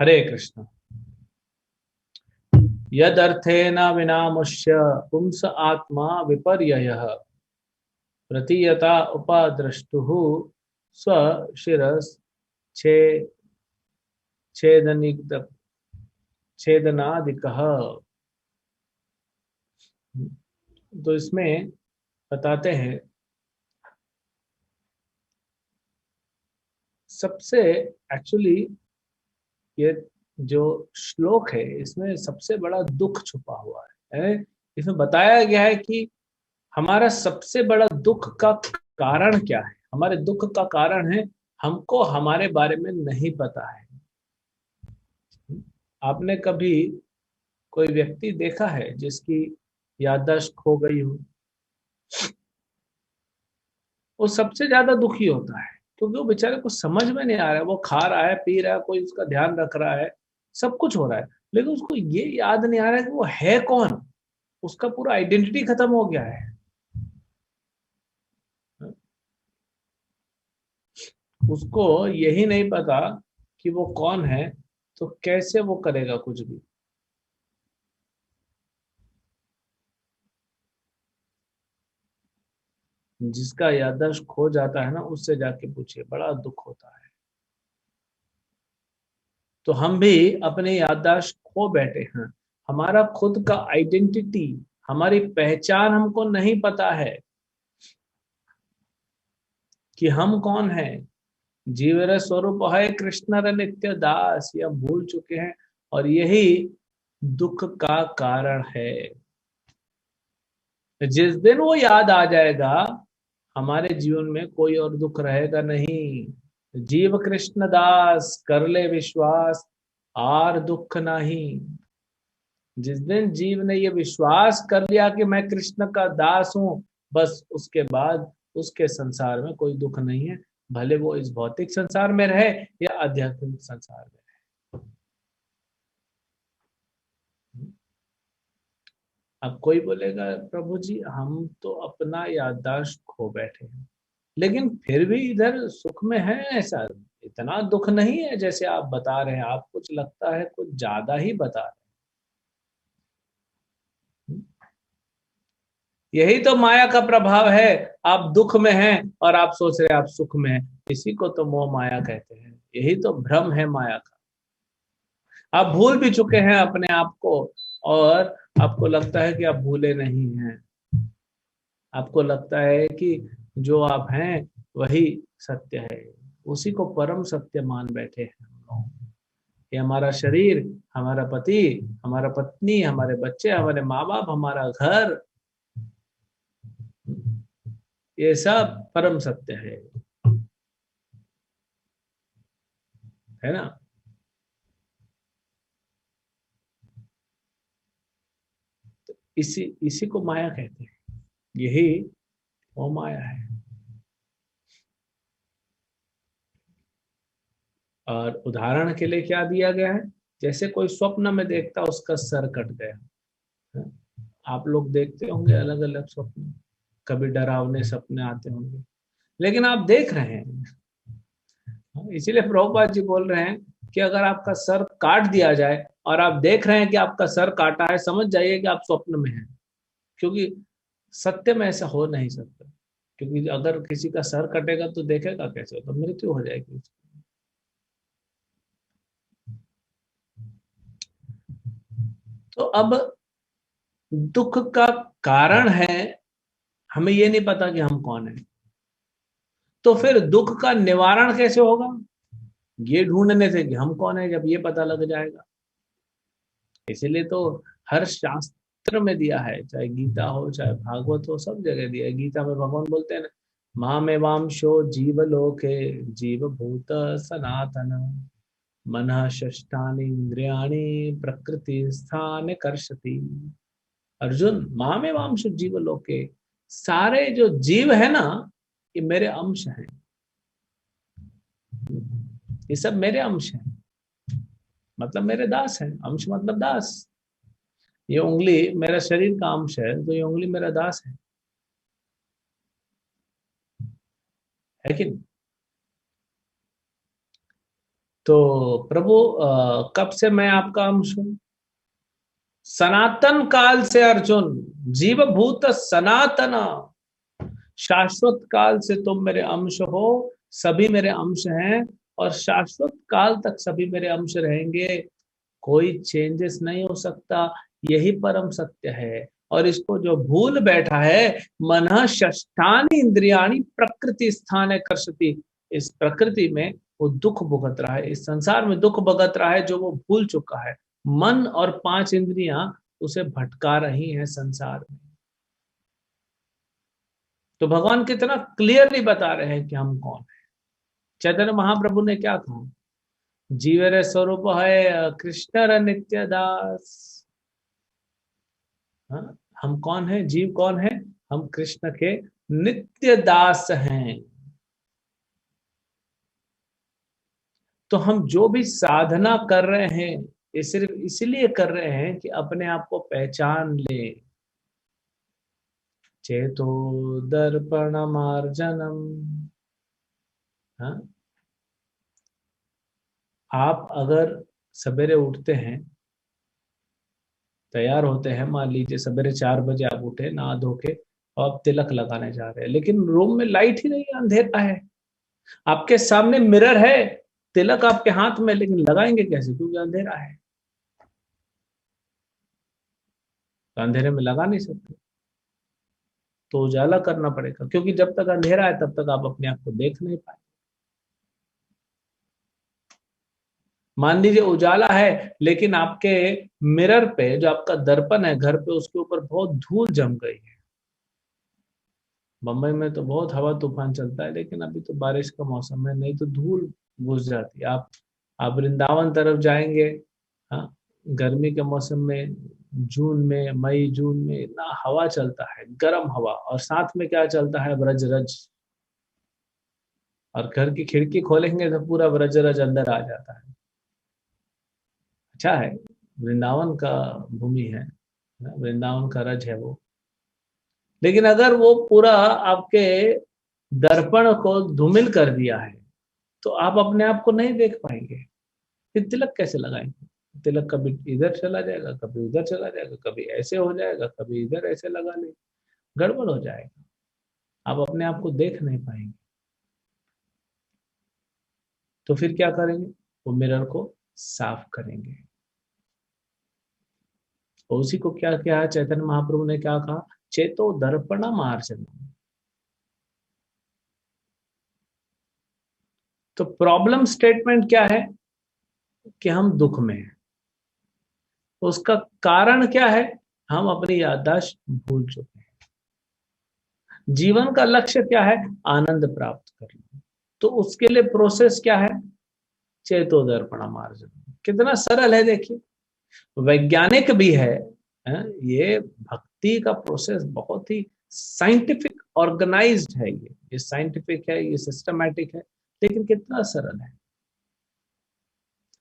हरे कृष्ण। यदर्थेन विनामुष्य पुंस आत्मा विपर्ययः प्रतीयता उपद्रष्टुः स्वशिरस् छे छेदनादिकः। तो इसमें बताते हैं सबसे एक्चुअली ये जो श्लोक है इसमें सबसे बड़ा दुख छुपा हुआ है। इसमें बताया गया है कि हमारा सबसे बड़ा दुख का कारण क्या है। हमारे दुख का कारण है हमको हमारे बारे में नहीं पता है। आपने कभी कोई व्यक्ति देखा है जिसकी याददाश्त खो गई हो? वो सबसे ज्यादा दुखी होता है क्योंकि वो बेचारे को समझ में नहीं आ रहा है। वो खा रहा है, पी रहा है, कोई उसका ध्यान रख रहा है, सब कुछ हो रहा है, लेकिन उसको ये याद नहीं आ रहा है कि वो है कौन। उसका पूरा आइडेंटिटी खत्म हो गया है। उसको यही नहीं पता कि वो कौन है, तो कैसे वो करेगा कुछ भी। जिसका याददाश्त खो जाता है ना, उससे जाके पूछिए, बड़ा दुख होता है। तो हम भी अपनी याददाश्त खो बैठे हैं। हमारा खुद का आइडेंटिटी, हमारी पहचान हमको नहीं पता है कि हम कौन है। जीवर स्वरूप है कृष्ण नित्य दास, यह भूल चुके हैं। और यही दुख का कारण है। जिस दिन वो याद आ जाएगा, हमारे जीवन में कोई और दुख रहेगा नहीं। जीव कृष्ण दास कर ले विश्वास, आर दुख नहीं। जिस दिन जीव ने ये विश्वास कर लिया कि मैं कृष्ण का दास हूं, बस उसके बाद उसके संसार में कोई दुख नहीं है। भले वो इस भौतिक संसार में रहे या आध्यात्मिक संसार में रहे। अब कोई बोलेगा, प्रभु जी हम तो अपना याददाश्त खो बैठे हैं, लेकिन फिर भी इधर सुख में है। ऐसा इतना दुख नहीं है जैसे आप बता रहे हैं। आप कुछ लगता है कुछ ज्यादा ही बता रहे हैं। यही तो माया का प्रभाव है। आप दुख में हैं और आप सोच रहे हैं आप सुख में हैं। इसी को तो मोह माया कहते हैं। यही तो भ्रम है माया का। आप भूल भी चुके हैं अपने आप को, और आपको लगता है कि आप भूले नहीं हैं। आपको लगता है कि जो आप हैं वही सत्य है। उसी को परम सत्य मान बैठे हैं हम लोग। ये हमारा शरीर, हमारा पति, हमारा पत्नी, हमारे बच्चे, हमारे माँ बाप, हमारा घर, ये सब परम सत्य है ना। इसी इसी को माया कहते हैं। यही वो माया है। और उदाहरण के लिए क्या दिया गया है? जैसे कोई स्वप्न में देखता उसका सर कट गया है? आप लोग देखते होंगे अलग अलग स्वप्न, कभी डरावने सपने आते होंगे, लेकिन आप देख रहे हैं। इसीलिए प्रभुपाद जी बोल रहे हैं कि अगर आपका सर काट दिया जाए और आप देख रहे हैं कि आपका सर काटा है, समझ जाइए कि आप स्वप्न में हैं। क्योंकि सत्य में ऐसा हो नहीं सकता। क्योंकि अगर किसी का सर कटेगा तो देखेगा कैसे, तो मृत्यु हो जाएगी। तो अब दुख का कारण है, हमें ये नहीं पता कि हम कौन है। तो फिर दुख का निवारण कैसे होगा? ये ढूंढने से कि हम कौन है, जब ये पता लग जाएगा। इसीलिए तो हर शास्त्र में दिया है, चाहे गीता हो चाहे भागवत हो, सब जगह दिया है। गीता में भगवान बोलते हैं ना, मामेवांशो जीव लोके जीव भूत सनातन मनः षष्ठानि इंद्रियाणि प्रकृति स्थान कर्षति। अर्जुन, मामेवांशो जीव लोके, सारे जो जीव है ना, ये मेरे अंश हैं। ये सब मेरे अंश हैं, मतलब मेरे दास हैं। अंश मतलब दास। ये उंगली मेरा शरीर का अंश है, तो ये उंगली मेरा दास है कि नहीं? तो प्रभु कब से मैं आपका अंश हूं? सनातन काल से अर्जुन, जीव भूत सनातन, शाश्वत काल से तुम मेरे अंश हो, सभी मेरे अंश हैं और शाश्वत काल तक सभी मेरे अंश रहेंगे, कोई चेंजेस नहीं हो सकता। यही परम सत्य है। और इसको जो भूल बैठा है, मन षष्ठानि इंद्रियाणि प्रकृति स्थान कर्षति, इस प्रकृति में वो दुख भुगत रहा है, इस संसार में दुख भुगत रहा है जो वो भूल चुका है। मन और 5 इंद्रियां उसे भटका रही हैं संसार में। तो भगवान कितना क्लियरली बता रहे हैं कि हम कौन है। चैतन्य महाप्रभु ने क्या कहा? जीवेर स्वरूप है कृष्ण नित्य दास। हाँ? हम कौन है? जीव कौन है? हम कृष्ण के नित्य दास हैं। तो हम जो भी साधना कर रहे हैं, ये सिर्फ इसलिए कर रहे हैं कि अपने आप को पहचान ले। चेतो दर्पण मार्जनम। हाँ? आप अगर सवेरे उठते हैं, तैयार होते हैं, मान लीजिए सवेरे 4 बजे आप उठे, नहा धो के, और आप तिलक लगाने जा रहे हैं, लेकिन रूम में लाइट ही नहीं है, अंधेरा है। आपके सामने मिरर है, तिलक आपके हाथ में, लेकिन लगाएंगे कैसे? क्योंकि अंधेरा है, तो अंधेरे में लगा नहीं सकते। तो उजाला करना पड़ेगा, क्योंकि जब तक अंधेरा है तब तक आप अपने आप को देख नहीं पाए। मान लीजिए उजाला है, लेकिन आपके मिरर पे, जो आपका दर्पण है घर पे, उसके ऊपर बहुत धूल जम गई है। बम्बई में तो बहुत हवा तूफान चलता है, लेकिन अभी तो बारिश का मौसम है, नहीं तो धूल घुस जाती है। आप वृंदावन तरफ जाएंगे, हाँ, गर्मी के मौसम में, जून में, मई जून में इतना हवा चलता है, गर्म हवा, और साथ में क्या चलता है? ब्रज रज। और घर की खिड़की खोलेंगे तो पूरा ब्रज रज अंदर आ जाता है। अच्छा है, वृंदावन का भूमि है, वृंदावन का रज है वो। लेकिन अगर वो पूरा आपके दर्पण को धूमिल कर दिया है, तो आप अपने आप को नहीं देख पाएंगे। फिर तिलक कैसे लगाएंगे? तिलक कभी इधर चला जाएगा, कभी उधर चला जाएगा, कभी ऐसे हो जाएगा, कभी इधर ऐसे लगा ले, गड़बड़ हो जाएगा। आप अपने आप को देख नहीं पाएंगे। तो फिर क्या करेंगे? वो मिरर को साफ करेंगे। और उसी को क्या किया? चैतन्य महाप्रभु ने क्या कहा? चेतो दर्पण मार्जन। तो प्रॉब्लम स्टेटमेंट क्या है? कि हम दुख में हैं। उसका कारण क्या है? हम अपनी याददाश्त भूल चुके हैं। जीवन का लक्ष्य क्या है? आनंद प्राप्त करना। तो उसके लिए प्रोसेस क्या है? चेतो दर्पण मार्जन। कितना सरल है देखिए, वैज्ञानिक भी है, ये भक्ति का प्रोसेस बहुत ही साइंटिफिक ऑर्गेनाइज्ड है। ये साइंटिफिक है, ये सिस्टमैटिक है, लेकिन कितना सरल है।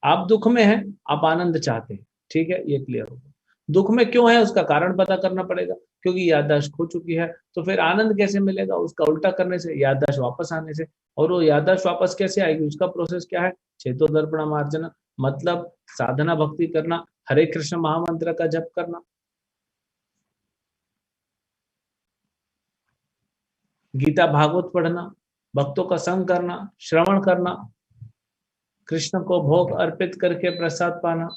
आप दुख में हैं, आप आनंद चाहते हैं, ठीक है, ये क्लियर होगा। दुख में क्यों है, उसका कारण पता करना पड़ेगा, क्योंकि याददाश्त खो चुकी है। तो फिर आनंद कैसे मिलेगा? उसका उल्टा करने से, याददाश्त वापस आने से। और वो याददाश्त वापस कैसे आएगी? उसका प्रोसेस क्या है? चेतो दर्पण मार्जन, मतलब साधना भक्ति करना, हरे कृष्ण महामंत्र का जप करना, गीता भागवत पढ़ना, भक्तों का संग करना, श्रवण करना, कृष्ण को भोग अर्पित करके प्रसाद पाना,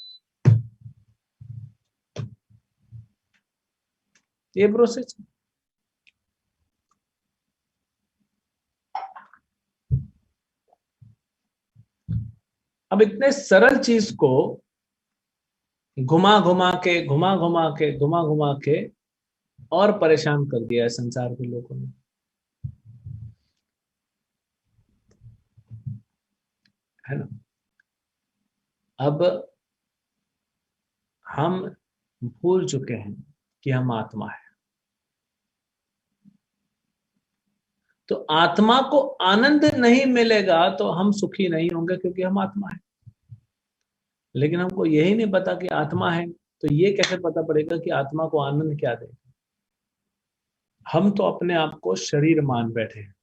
ये प्रोसेस। अब इतने सरल चीज को घुमा घुमा के, घुमा घुमा के, घुमा घुमा के और परेशान कर दिया है संसार के लोगों ने, है ना। अब हम भूल चुके हैं कि हम आत्मा है। तो आत्मा को आनंद नहीं मिलेगा तो हम सुखी नहीं होंगे, क्योंकि हम आत्मा है। लेकिन हमको यही नहीं पता कि आत्मा है, तो ये कैसे पता पड़ेगा कि आत्मा को आनंद क्या दे? हम तो अपने आप को शरीर मान बैठे हैं।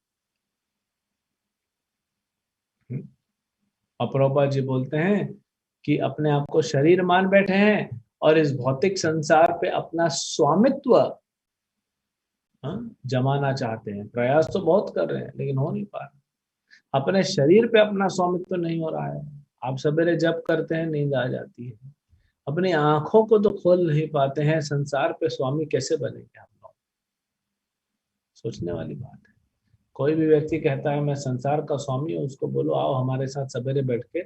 और प्रभुपाद जी बोलते हैं कि अपने आप को शरीर मान बैठे हैं और इस भौतिक संसार पे अपना स्वामित्व जमाना चाहते हैं। प्रयास तो बहुत कर रहे हैं लेकिन हो नहीं पा रहा। अपने शरीर पे अपना स्वामित्व नहीं हो रहा है। आप सवेरे जब करते हैं नींद आ जाती है, अपनी आंखों को तो खोल नहीं पाते हैं, संसार पे स्वामी कैसे बनेंगे हम लोग? सोचने वाली बात है। कोई भी व्यक्ति कहता है मैं संसार का स्वामी हूँ, उसको बोलो आओ हमारे साथ सवेरे बैठ के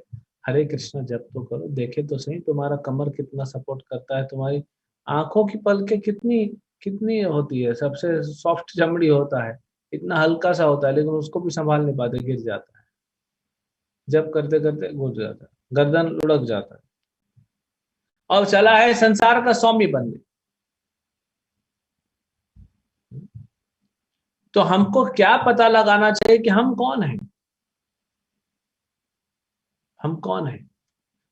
हरे कृष्ण जप तो करो, देखे तो सही तुम्हारा कमर कितना सपोर्ट करता है, तुम्हारी आंखों की पलकें कितनी कितनी होती है, सबसे सॉफ्ट चमड़ी होता है, इतना हल्का सा होता है, लेकिन उसको भी संभाल नहीं पाते, गिर जाता है, जब करते करते घुट जाता है, गर्दन लुढ़क जाता है, और चला है संसार का स्वामी बनने। तो हमको क्या पता लगाना चाहिए कि हम कौन हैं? हम कौन है?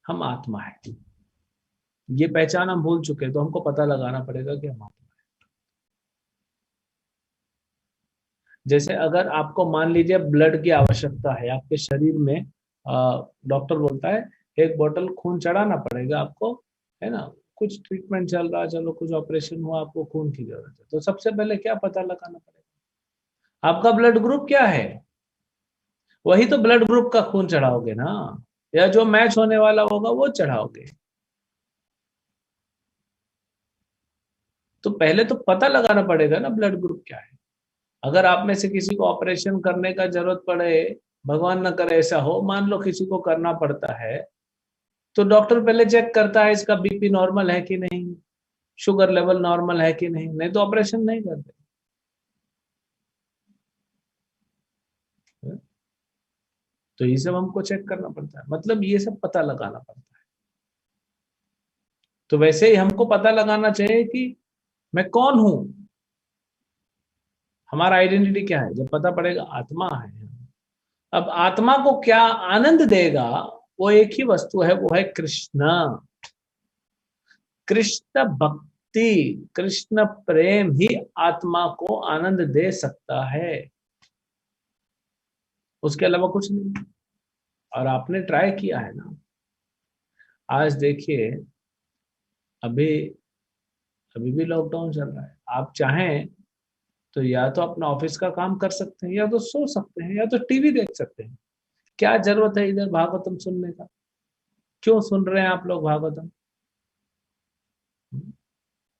हम आत्मा है। ये पहचान हम भूल चुके हैं, तो हमको पता लगाना पड़ेगा कि हम आत्मा है। जैसे अगर आपको मान लीजिए ब्लड की आवश्यकता है आपके शरीर में, डॉक्टर बोलता है एक बोतल खून चढ़ाना पड़ेगा आपको, है ना, कुछ ट्रीटमेंट चल रहा है, चलो कुछ ऑपरेशन हुआ, आपको खून की जरूरत है, तो सबसे पहले क्या पता लगाना पड़ेगा? आपका ब्लड ग्रुप क्या है? वही तो ब्लड ग्रुप का खून चढ़ाओगे ना, या जो मैच होने वाला होगा वो चढ़ाओगे। तो पहले तो पता लगाना पड़ेगा ना ब्लड ग्रुप क्या है। अगर आप में से किसी को ऑपरेशन करने का जरूरत पड़े, भगवान न करे ऐसा हो, मान लो किसी को करना पड़ता है, तो डॉक्टर पहले चेक करता है इसका बीपी नॉर्मल है कि नहीं, शुगर लेवल नॉर्मल है कि नहीं, नहीं तो ऑपरेशन नहीं करते। तो ये सब हमको चेक करना पड़ता है, मतलब ये सब पता लगाना पड़ता है। तो वैसे ही हमको पता लगाना चाहिए कि मैं कौन हूं, हमारा आइडेंटिटी क्या है, जब पता पड़ेगा आत्मा है। अब आत्मा को क्या आनंद देगा, वो एक ही वस्तु है, वो है कृष्ण। कृष्ण भक्ति, कृष्ण प्रेम ही आत्मा को आनंद दे सकता है, उसके अलावा कुछ नहीं। और आपने ट्राई किया है ना। आज देखिए, अभी अभी भी लॉकडाउन चल रहा है, आप चाहें तो या तो अपना ऑफिस का काम कर सकते हैं, या तो सो सकते हैं, या तो टीवी देख सकते हैं। क्या जरूरत है इधर भागवतम सुनने का? क्यों सुन रहे हैं आप लोग भागवतम?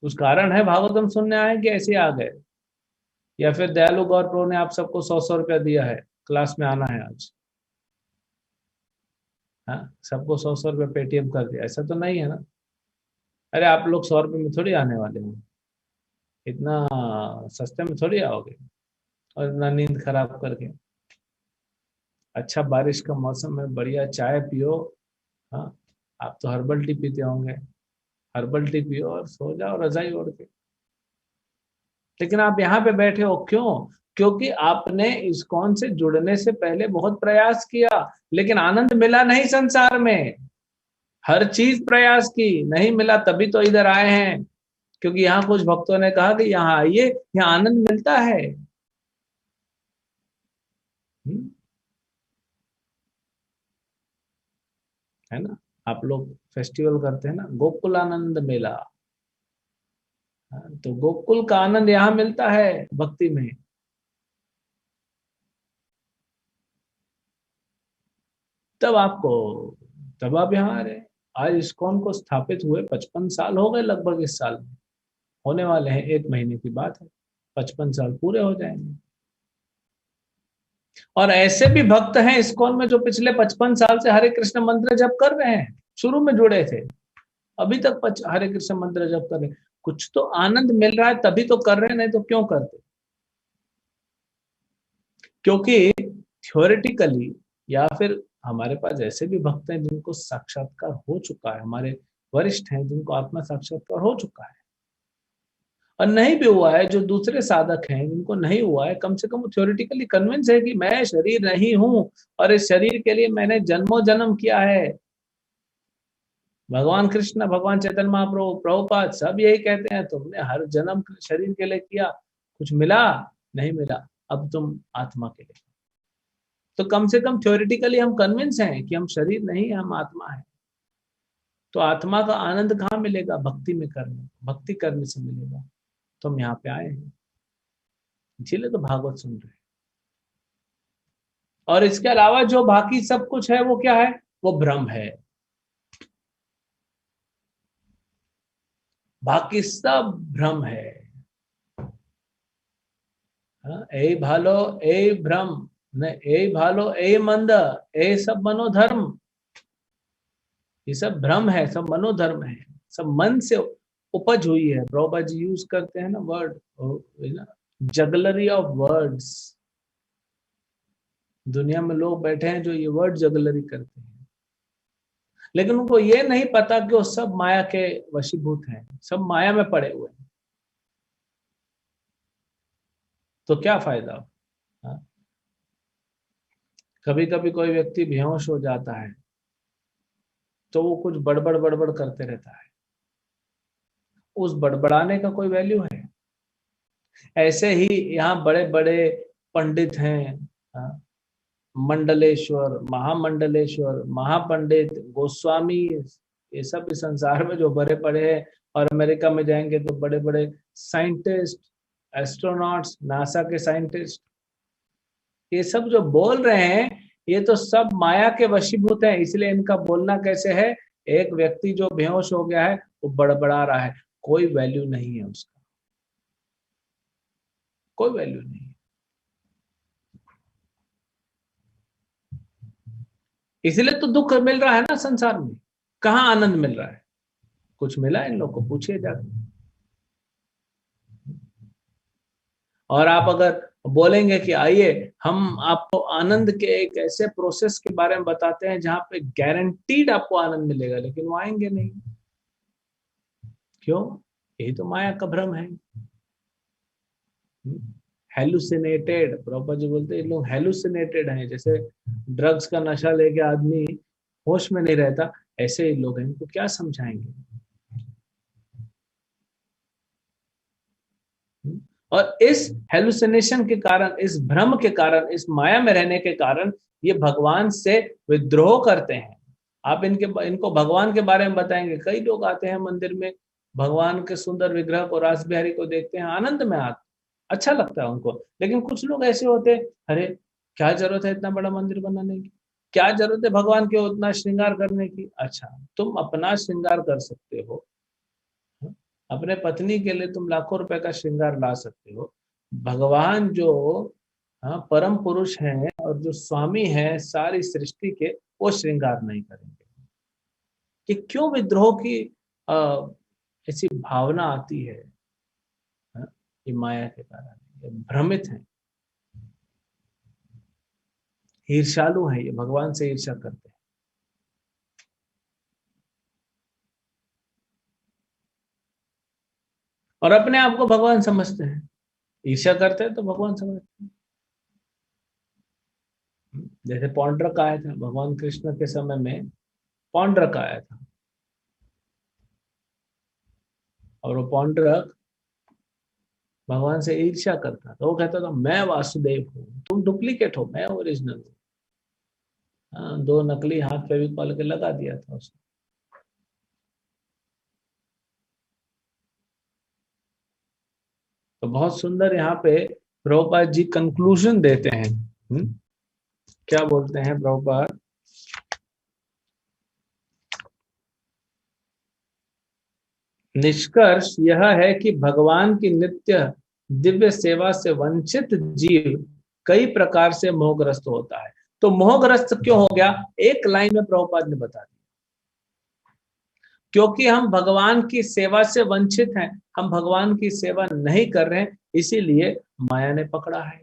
कुछ कारण है भागवतम सुनने आए कि ऐसे आ गए? या फिर दयालु गौर प्रो ने आप सबको 100-100 रुपया दिया है, क्लास में आना है आज? हाँ, सबको 100-100 रुपया पेटीएम कर दिया, ऐसा तो नहीं है ना? अरे आप लोग 100 रुपये में थोड़ी आने वाले हो, इतना सस्ते में थोड़ी आओगे, और इतना नींद खराब करके। अच्छा, बारिश का मौसम है, बढ़िया चाय पियो। हाँ, आप तो हर्बल टी पीते होंगे, हर्बल टी पियो और सो जाओ रजाई ओढ़ के। लेकिन आप यहाँ पे बैठे हो क्यों? क्योंकि आपने इस्कॉन से जुड़ने से पहले बहुत प्रयास किया, लेकिन आनंद मिला नहीं संसार में। हर चीज प्रयास की, नहीं मिला, तभी तो इधर आए हैं। क्योंकि यहाँ कुछ भक्तों ने कहा कि यहाँ आइए, यहाँ आनंद मिलता है। हम्म, है ना? आप लोग फेस्टिवल करते हैं ना, गोकुल आनंद मेला। हाँ, तो गोकुल का आनंद यहाँ मिलता है भक्ति में। तब आपको, तब आप यहाँ आ रहे हैं। आज इस्कॉन को स्थापित हुए 55 साल हो गए लगभग, इस साल में होने वाले हैं, 1 महीने की बात है, 55 साल पूरे हो जाएंगे। और ऐसे भी भक्त हैं इस्कॉन में जो पिछले 55 साल से हरे कृष्ण मंत्र जप कर रहे हैं, शुरू में जुड़े थे, अभी तक हरे कृष्ण मंत्र जप कर रहे हैं। कुछ तो आनंद मिल रहा है तभी तो कर रहे हैं, नहीं तो क्यों करते? क्योंकि थ्योरेटिकली, या फिर हमारे पास ऐसे भी भक्त हैं जिनको साक्षात्कार हो चुका है, हमारे वरिष्ठ हैं जिनको आत्मा साक्षात्कार हो चुका है। और नहीं भी हुआ है, जो दूसरे साधक हैं जिनको नहीं हुआ है, कम से कम वो थ्योरेटिकली कन्विंस है कि मैं शरीर नहीं हूं, और इस शरीर के लिए मैंने जन्मों जन्म किया है। भगवान कृष्ण, भगवान चैतन्य महाप्रभु, प्रभुपाद सब यही कहते हैं, तुमने हर जन्म शरीर के लिए किया, कुछ मिला? नहीं मिला, अब तुम आत्मा के लिए। तो कम से कम थ्योरेटिकली हम कन्विंस हैं कि हम शरीर नहीं है, हम आत्मा है। तो आत्मा का आनंद कहाँ मिलेगा? भक्ति में करने, भक्ति करने से मिलेगा। तो हम यहाँ पे आए हैं, इसीलिए तो भागवत सुन रहे हैं। और इसके अलावा जो बाकी सब कुछ है वो क्या है? वो भ्रम है। बाकी सब भ्रम है। ए भालो ए भ्रम, न ए भालो ए मंद, ए सब मनोधर्म। ये सब भ्रम है, सब मनोधर्म है, सब मन से उपज हुई है। प्रभुपाद जी यूज करते हैं ना वर्ड, ना, जगलरी ऑफ वर्ड्स। दुनिया में लोग बैठे हैं जो ये वर्ड जगलरी करते हैं, लेकिन उनको ये नहीं पता कि वो सब माया के वशीभूत हैं, सब माया में पड़े हुए हैं। तो क्या फायदा? हाँ? कभी कभी कोई व्यक्ति बेहोश हो जाता है तो वो कुछ बड़बड़ बड़बड़ करते रहता है, उस बड़बड़ाने का कोई वैल्यू है? ऐसे ही यहाँ बड़े बड़े पंडित हैं, हाँ, मंडलेश्वर, महामंडलेश्वर, महापंडित, गोस्वामी, ये सब इस संसार में जो बड़े बड़े हैं। और अमेरिका में जाएंगे तो बड़े बड़े साइंटिस्ट, एस्ट्रोनॉट्स, नासा के साइंटिस्ट, ये सब जो बोल रहे हैं ये तो सब माया के वशीभूत हैं। इसलिए इनका बोलना कैसे है? एक व्यक्ति जो बेहोश हो गया है वो बड़बड़ा रहा है, कोई वैल्यू नहीं है उसका, कोई वैल्यू नहीं। इसलिए तो दुख मिल रहा है ना संसार में। कहाँ आनंद मिल रहा है? कुछ मिला इन लोगों को? पूछिए जाकर। और आप अगर बोलेंगे कि आइए हम आपको आनंद के एक ऐसे प्रोसेस के बारे में बताते हैं जहां पे गारंटीड आपको आनंद मिलेगा, लेकिन वो आएंगे नहीं। क्यों? यही तो माया का भ्रम है। हेलुसिनेटेड, प्रभुपाद जी बोलते हैं लोग हेलुसिनेटेड हैं। जैसे ड्रग्स का नशा लेके आदमी होश में नहीं रहता, ऐसे ही लोग हैं। इनको क्या समझाएंगे? और इस हेलुसिनेशन के कारण, इस भ्रम के कारण, इस माया में रहने के कारण ये भगवान से विद्रोह करते हैं। आप इनको भगवान के बारे में बताएंगे, कई लोग आते हैं मंदिर में, भगवान के सुंदर विग्रह को, रास बिहारी को देखते हैं, आनंद में आते, अच्छा लगता है उनको। लेकिन कुछ लोग ऐसे होते हैं, अरे क्या जरूरत है इतना बड़ा मंदिर बनाने की? क्या जरूरत है भगवान के उतना श्रृंगार करने की? अच्छा, तुम अपना श्रृंगार कर सकते हो, अपने पत्नी के लिए तुम लाखों रुपए का श्रृंगार ला सकते हो। भगवान जो, हाँ, परम पुरुष हैं और जो स्वामी हैं सारी सृष्टि के, वो श्रृंगार नहीं करेंगे। कि क्यों विद्रोह की ऐसी भावना आती है? हाँ, ये माया के कारण, ये भ्रमित हैं, ईर्ष्यालु हैं, ये भगवान से ईर्ष्या करते हैं। और अपने आप को भगवान समझते हैं, ईर्ष्या करते हैं तो भगवान समझते हैं। जैसे पौंड्रक आया था भगवान कृष्ण के समय में, पौंड्रक आया था, और वो पौंड्रक भगवान से ईर्ष्या करता था। वो कहता था मैं वासुदेव हूँ, तुम डुप्लीकेट हो, मैं ओरिजिनल हूँ। हाँ, दो नकली हाथ फेविकॉल के लगा दिया था उसने। तो बहुत सुंदर यहाँ पे प्रभुपाद जी कंक्लूजन देते हैं। क्या बोलते हैं प्रभुपाद? निष्कर्ष यह है कि भगवान की नित्य दिव्य सेवा से वंचित जीव कई प्रकार से मोहग्रस्त होता है। तो मोहग्रस्त क्यों हो गया? एक लाइन में प्रभुपाद ने बता दिया, क्योंकि हम भगवान की सेवा से वंचित हैं, हम भगवान की सेवा नहीं कर रहे हैं, इसीलिए माया ने पकड़ा है।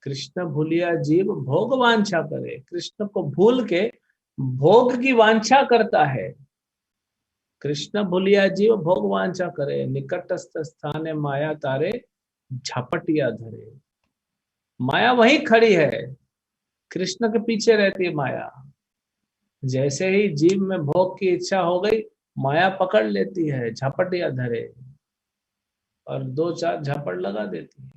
कृष्ण भूलिया जीव भोग वांछा करे, कृष्ण को भूल के भोग की वांछा करता है। कृष्ण भूलिया जीव भोग वांछा करे, निकटस्थ स्थाने माया तारे झपटिया धरे। माया वहीं खड़ी है, कृष्ण के पीछे रहती है माया। जैसे ही जीव में भोग की इच्छा हो गई, माया पकड़ लेती है, झपटिया धरे, और दो चार झपट लगा देती है।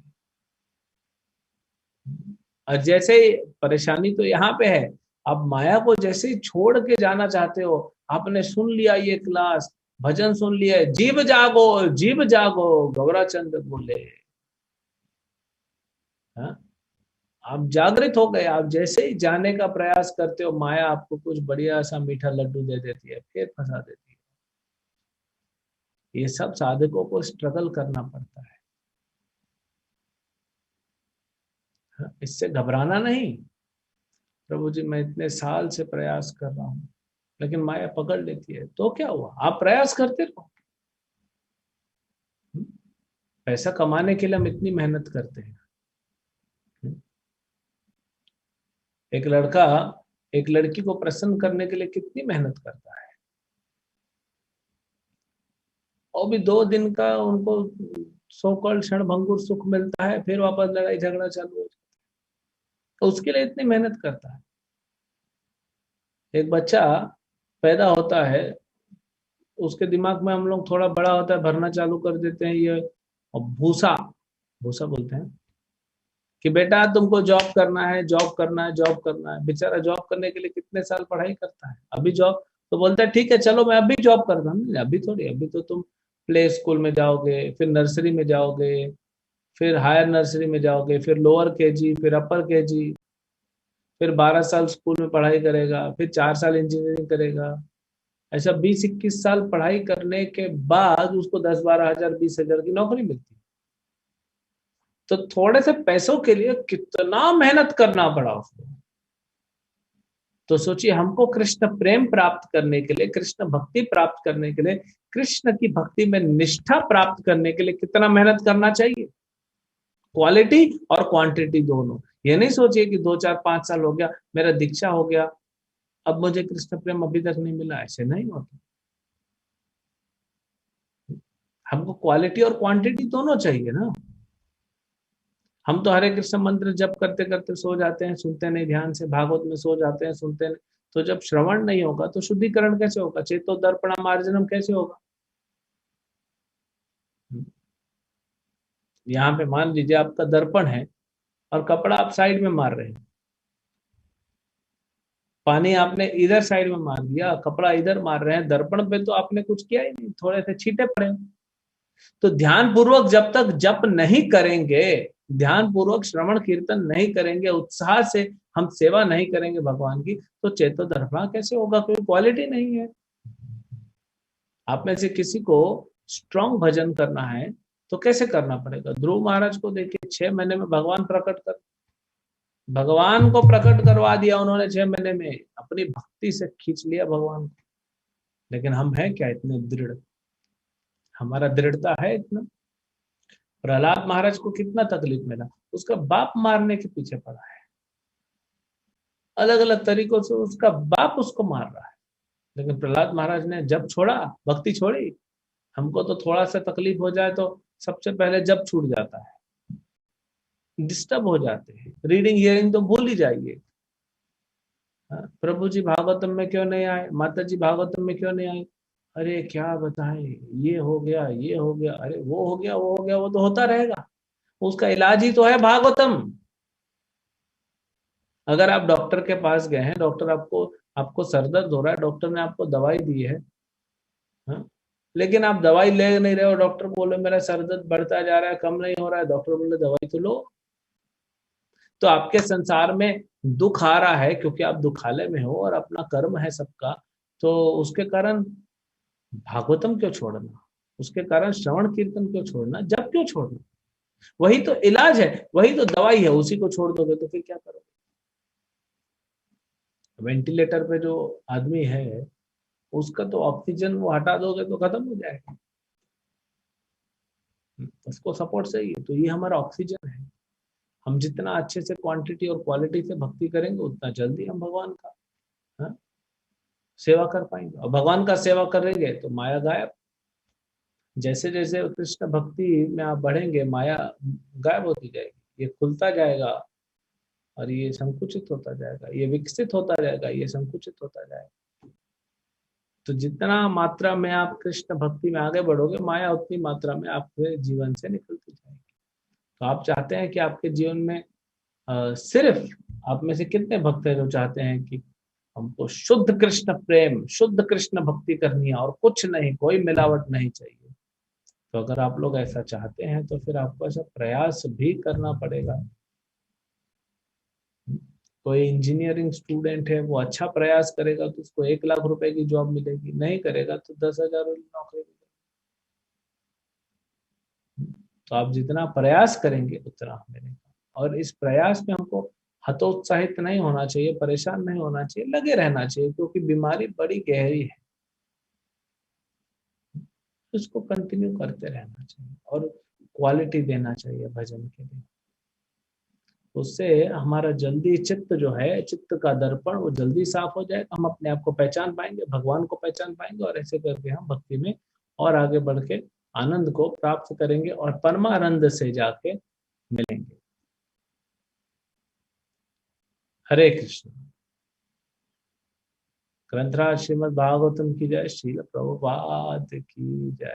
और जैसे ही परेशानी तो यहाँ पे है, आप माया को जैसे ही छोड़ के जाना चाहते हो, आपने सुन लिया ये क्लास, भजन सुन लिया, जीव जागो गौराचंद बोले। हाँ? आप जागृत हो गए, आप जैसे ही जाने का प्रयास करते हो, माया आपको कुछ बढ़िया सा मीठा लड्डू दे देती है, फिर फंसा देती है। ये सब साधकों को स्ट्रगल करना पड़ता है। हाँ? इससे घबराना नहीं, प्रभु जी मैं इतने साल से प्रयास कर रहा हूँ लेकिन माया पकड़ लेती है, तो क्या हुआ, आप प्रयास करते रहो। पैसा कमाने के लिए हम इतनी मेहनत करते हैं। एक लड़का एक लड़की को प्रसन्न करने के लिए कितनी मेहनत करता है, और भी 2 दिन का उनको सो कॉल्ड क्षणभंगुर सुख मिलता है, फिर वापस लड़ाई झगड़ा चालू हो जाता है, तो उसके लिए इतनी मेहनत करता है। एक बच्चा पैदा होता है, उसके दिमाग में हम लोग थोड़ा बड़ा होता है भरना चालू कर देते हैं ये, और भूसा भूसा बोलते हैं कि बेटा तुमको जॉब करना है, जॉब करना है, जॉब करना है। बेचारा जॉब करने के लिए कितने साल पढ़ाई करता है, अभी जॉब तो बोलता है ठीक है चलो मैं अभी जॉब करता हूँ। अभी थोड़ी, अभी तो तुम प्ले स्कूल में जाओगे, फिर नर्सरी में जाओगे, फिर हायर नर्सरी में जाओगे, फिर लोअर केजी, फिर अपर केजी, फिर 12 साल स्कूल में पढ़ाई करेगा, फिर 4 साल इंजीनियरिंग करेगा। ऐसा 20-21 साल पढ़ाई करने के बाद उसको 10-12 हजार 20 हजार की नौकरी मिलती है। तो थोड़े से पैसों के लिए कितना मेहनत करना पड़ा उसको। तो सोचिए, हमको कृष्ण प्रेम प्राप्त करने के लिए, कृष्ण भक्ति प्राप्त करने के लिए, कृष्ण की भक्ति में निष्ठा प्राप्त करने के लिए कितना मेहनत करना चाहिए। क्वालिटी और क्वांटिटी दोनों। ये नहीं सोचिए कि 2-4-5 साल हो गया, मेरा दीक्षा हो गया, अब मुझे कृष्ण प्रेम अभी तक नहीं मिला, ऐसे नहीं होता। हमको क्वालिटी और क्वांटिटी दोनों चाहिए ना। हम तो हरे कृष्ण मंत्र जप करते करते सो जाते हैं, सुनते नहीं ध्यान से, भागवत में सो जाते हैं, सुनते नहीं। तो जब श्रवण नहीं होगा तो शुद्धिकरण कैसे होगा, चेतो दर्पण मार्जनम कैसे होगा। यहाँ पे मान लीजिए आपका दर्पण है और कपड़ा आप साइड में मार रहे हैं, पानी आपने इधर साइड में मार दिया, कपड़ा इधर मार रहे हैं, दर्पण पे तो आपने कुछ किया ही नहीं, थोड़े से छींटे पड़े। तो ध्यान पूर्वक जब तक जप नहीं करेंगे, ध्यान पूर्वक श्रवण कीर्तन नहीं करेंगे, उत्साह से हम सेवा नहीं करेंगे भगवान की, तो चेतो दर्पणा कैसे होगा, कोई क्वालिटी नहीं है। आप में से किसी को स्ट्रांग भजन करना है तो कैसे करना पड़ेगा। ध्रुव महाराज को देखिए, 6 महीने में भगवान प्रकट कर, भगवान को प्रकट करवा दिया उन्होंने 6 महीने में, अपनी भक्ति से खींच लिया भगवान को। लेकिन हम हैं क्या इतने दृढ़, हमारा दृढ़ता है इतना। प्रहलाद महाराज को कितना तकलीफ मिला, उसका बाप मारने के पीछे पड़ा है, अलग अलग तरीकों से उसका बाप उसको मार रहा है, लेकिन प्रहलाद महाराज ने जब छोड़ा, भक्ति छोड़ी। हमको तो थोड़ा सा तकलीफ हो जाए तो सबसे पहले जब छूट जाता है, डिस्टर्ब हो जाते हैं, रीडिंग हियरिंग तो भूल ही जाइए। हाँ, प्रभु जी भागवतम में क्यों नहीं आए, माता जी भागवतम में क्यों नहीं आई, अरे क्या बताएं, ये हो गया, ये हो गया, अरे वो हो गया, वो हो गया, वो तो होता रहेगा, उसका इलाज ही तो है भागवतम। अगर आप डॉक्टर के पास गए हैं, डॉक्टर आपको आपको सर दर्द हो रहा है, डॉक्टर ने आपको दवाई दी है, हाँ? लेकिन आप दवाई ले नहीं रहे हो, डॉक्टर बोले मेरा सर दर्द बढ़ता जा रहा है, कम नहीं हो रहा है, डॉक्टर बोले दवाई तो लो। तो आपके संसार में दुख आ रहा है क्योंकि आप दुखालय में हो और अपना कर्म है सबका, तो उसके कारण भागवतम क्यों छोड़ना, उसके कारण श्रवण कीर्तन क्यों छोड़ना, जब क्यों छोड़ना। वही तो इलाज है, वही तो दवाई है, उसी को छोड़ दोगे तो फिर क्या करोगे। वेंटिलेटर पे जो आदमी है, उसका तो ऑक्सीजन वो हटा दोगे तो खत्म हो जाएगा, उसको सपोर्ट चाहिए। तो ये हमारा ऑक्सीजन है। हम जितना अच्छे से क्वांटिटी और क्वालिटी से भक्ति करेंगे, उतना जल्दी हम भगवान का, हाँ, सेवा कर पाएंगे। और भगवान का सेवा करेंगे तो माया गायब। जैसे जैसे कृष्ण भक्ति में आप बढ़ेंगे, माया गायब होती जाएगी, ये खुलता जाएगा और ये संकुचित होता जाएगा, ये विकसित होता जाएगा, ये संकुचित होता जाएगा। तो जितना मात्रा में आप कृष्ण भक्ति में आगे बढ़ोगे, माया उतनी मात्रा में आपके जीवन से निकलती जाएगी। तो आप चाहते हैं कि आपके जीवन में सिर्फ आप में से कितने भक्त हैं जो चाहते हैं कि हमको शुद्ध कृष्ण प्रेम, शुद्ध कृष्ण भक्ति करनी है और कुछ नहीं, कोई मिलावट नहीं चाहिए? तो अगर आप लोग ऐसा चाहते हैं तो फिर आपको ऐसा प्रयास भी करना पड़ेगा। कोई इंजीनियरिंग स्टूडेंट है, वो अच्छा प्रयास करेगा तो उसको 1 लाख रुपए की जॉब मिलेगी, नहीं करेगा तो 10,000 वाली नौकरी मिलेगी। तो आप जितना प्रयास करेंगे उतना मिलेगा। और इस प्रयास में हमको हतोत्साहित नहीं होना चाहिए, परेशान नहीं होना चाहिए, लगे रहना चाहिए, क्योंकि बीमारी बड़ी गहरी है। उसको कंटिन्यू करते रहना चाहिए और क्वालिटी देना चाहिए भजन के लिए। उससे हमारा जल्दी चित्त जो है, चित्त का दर्पण वो जल्दी साफ हो जाएगा, हम अपने आप को पहचान पाएंगे, भगवान को पहचान पाएंगे, और ऐसे करके हम भक्ति में और आगे बढ़ के आनंद को प्राप्त करेंगे और परमानंद से जाके मिलेंगे। हरे कृष्ण। ग्रंथराज श्रीमद् भागवतम की जय, श्रील प्रभुपाद की जय।